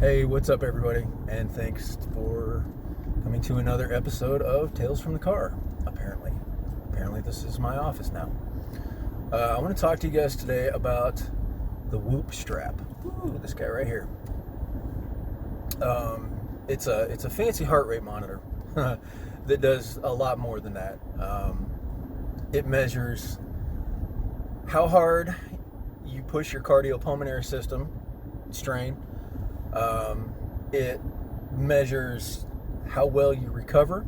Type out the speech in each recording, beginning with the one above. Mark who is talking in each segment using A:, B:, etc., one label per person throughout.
A: Hey, what's up, everybody? And thanks for coming to another episode of Tales from the Car. Apparently, this is my office now. I want to talk to you guys today about the Whoop strap. Ooh, this guy right here. It's a fancy heart rate monitor that does a lot more than that. It measures how hard you push your cardiopulmonary system strain. It measures how well you recover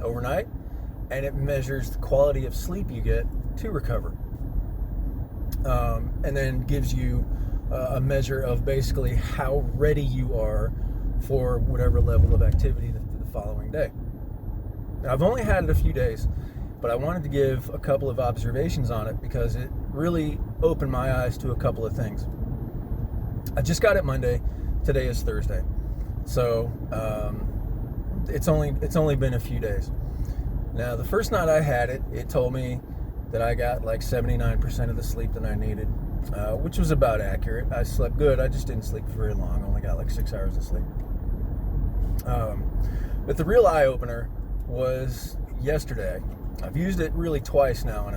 A: overnight, and it measures the quality of sleep you get to recover. And then gives you a measure of basically how ready you are for whatever level of activity the following day. Now, I've only had it a few days, but I wanted to give a couple of observations on it because it really opened my eyes to a couple of things. I just got it Monday. Today is Thursday, so it's only been a few days. Now, the first night I had it, it told me that I got like 79% of the sleep that I needed, which was about accurate. I slept good. I just didn't sleep for very long. I only got like 6 hours of sleep. But the real eye opener was yesterday. I've used it really twice now in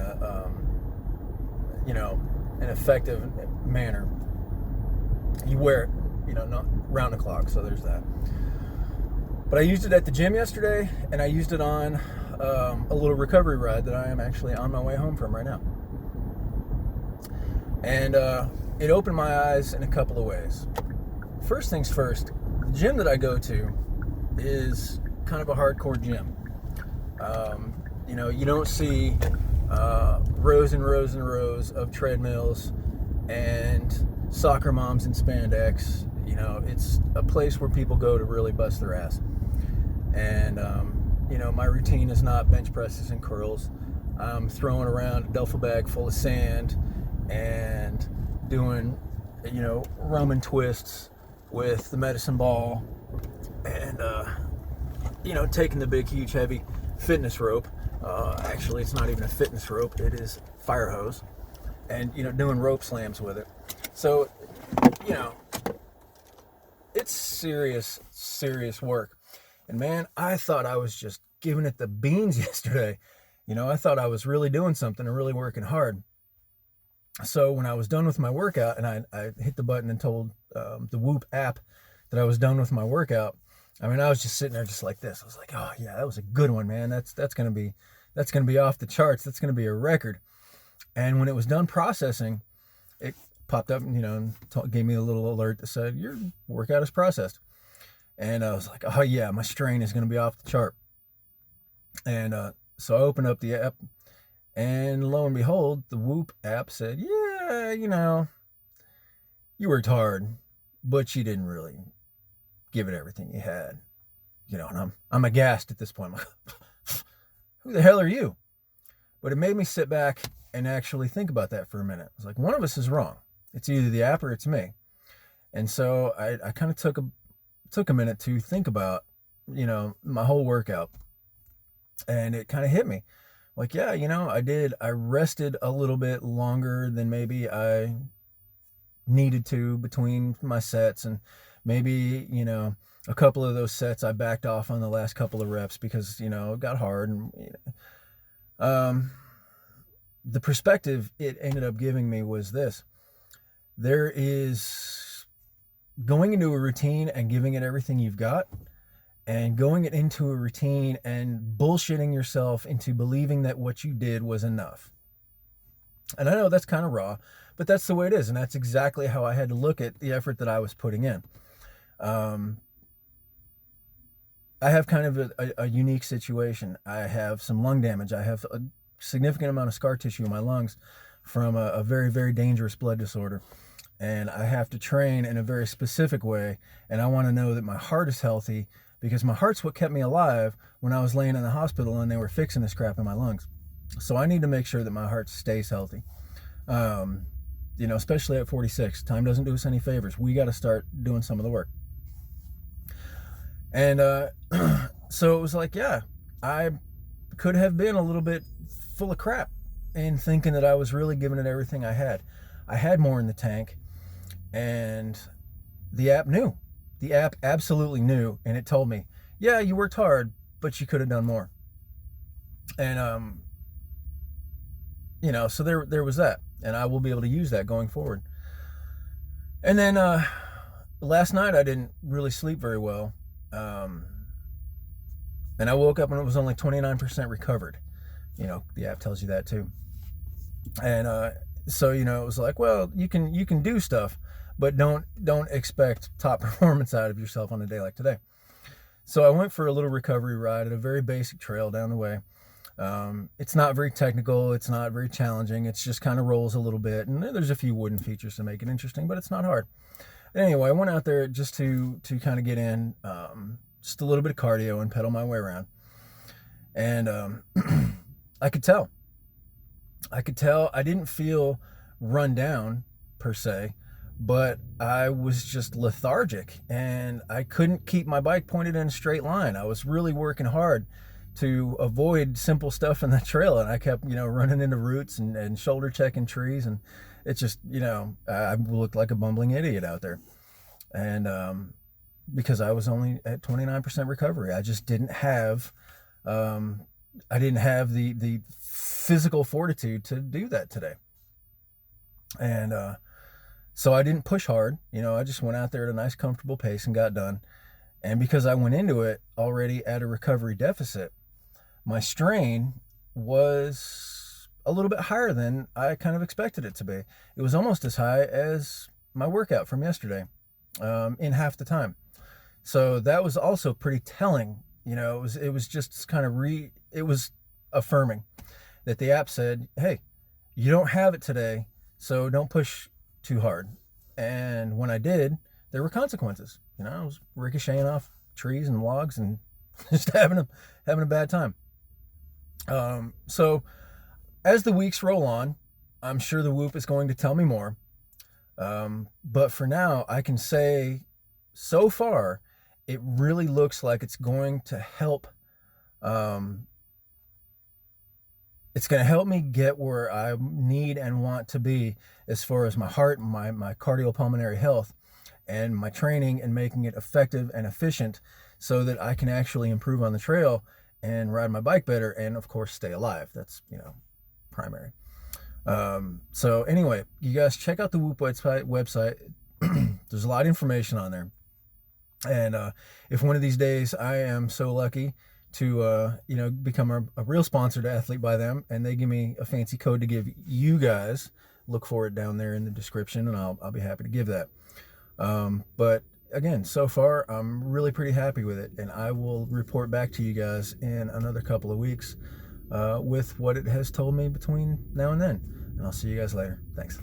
A: an effective manner. You wear it, not round the clock, so there's that. But I used it at the gym yesterday, and I used it on a little recovery ride that I am actually on my way home from right now. And it opened my eyes in a couple of ways. First things first, the gym that I go to is kind of a hardcore gym. You don't see rows and rows and rows of treadmills and soccer moms in spandex. It's a place where people go to really bust their ass. And, my routine is not bench presses and curls. I'm throwing around a duffel bag full of sand and doing, Roman twists with the medicine ball and, taking the big, huge, heavy fitness rope. Actually, it's not even a fitness rope. It is fire hose. And, doing rope slams with it. So, it's serious work. And man, I thought I was just giving it the beans yesterday. I thought I was really doing something and really working hard. So when I was done with my workout and I hit the button and told the Whoop app that I was done with my workout, I was just sitting there just like this. I was like, oh yeah, that was a good one, man. That's gonna be off the charts. That's gonna be a record. And when it was done processing, it popped up, and gave me a little alert that said, your workout is processed. And I was like, oh yeah, my strain is going to be off the chart. And so I opened up the app, and lo and behold, the Whoop app said, yeah, you worked hard, but you didn't really give it everything you had. And I'm aghast at this point. I'm like, who the hell are you? But it made me sit back and actually think about that for a minute. I was like, one of us is wrong. It's either the app or it's me. And so I kind of took a minute to think about, my whole workout. And it kind of hit me. Like, yeah, I rested a little bit longer than maybe I needed to between my sets. And maybe, a couple of those sets I backed off on the last couple of reps because, it got hard. And, the perspective it ended up giving me was this. There is going into a routine and giving it everything you've got, and going into a routine and bullshitting yourself into believing that what you did was enough. And I know that's kind of raw, but that's the way it is. And that's exactly how I had to look at the effort that I was putting in. I have kind of a unique situation. I have some lung damage. I have a significant amount of scar tissue in my lungs from a very, very dangerous blood disorder. And I have to train in a very specific way. And I want to know that my heart is healthy, because my heart's what kept me alive when I was laying in the hospital and they were fixing this crap in my lungs. So I need to make sure that my heart stays healthy. Especially at 46. Time doesn't do us any favors. We got to start doing some of the work. And so it was like, yeah, I could have been a little bit full of crap in thinking that I was really giving it everything I had. I had more in the tank, and the app knew. the app absolutely knew, and it told me, yeah, you worked hard, but you could have done more. And so there was that, and I will be able to use that going forward. And then last night I didn't really sleep very well, and I woke up and it was only 29% recovered. The app tells you that too. And so it was like, well, you can do stuff, but don't expect top performance out of yourself on a day like today. So I went for a little recovery ride at a very basic trail down the way. It's not very technical. It's not very challenging. It's just kind of rolls a little bit, and there's a few wooden features to make it interesting, but it's not hard. Anyway, I went out there just to kind of get in just a little bit of cardio and pedal my way around. And I could tell I didn't feel run down per se, but I was just lethargic and I couldn't keep my bike pointed in a straight line. I was really working hard to avoid simple stuff in the trail, and I kept running into roots and shoulder checking trees, and it just I looked like a bumbling idiot out there. And because I was only at 29% recovery, I just didn't have the physical fortitude to do that today. And so I didn't push hard. I just went out there at a nice comfortable pace and got done. And because I went into it already at a recovery deficit, my strain was a little bit higher than I kind of expected it to be. It was almost as high as my workout from yesterday, in half the time. So that was also pretty telling. It was just kind of it was affirming that the app said, hey, you don't have it today, so don't push too hard. And when I did, there were consequences. I was ricocheting off trees and logs and just having a bad time. So as the weeks roll on, I'm sure the Whoop is going to tell me more. But for now, I can say so far, it really looks like it's going to help. It's going to help me get where I need and want to be as far as my heart, my cardiopulmonary health, and my training, and making it effective and efficient so that I can actually improve on the trail and ride my bike better, and of course stay alive. That's primary. So anyway, you guys check out the Whoop website. There's a lot of information on there. And if one of these days I am so lucky to become a real sponsor to Athlete by Them, and they give me a fancy code to give you guys, look for it down there in the description, and I'll be happy to give that. But again, so far I'm really pretty happy with it, and I will report back to you guys in another couple of weeks with what it has told me between now and then. And I'll see you guys later. Thanks.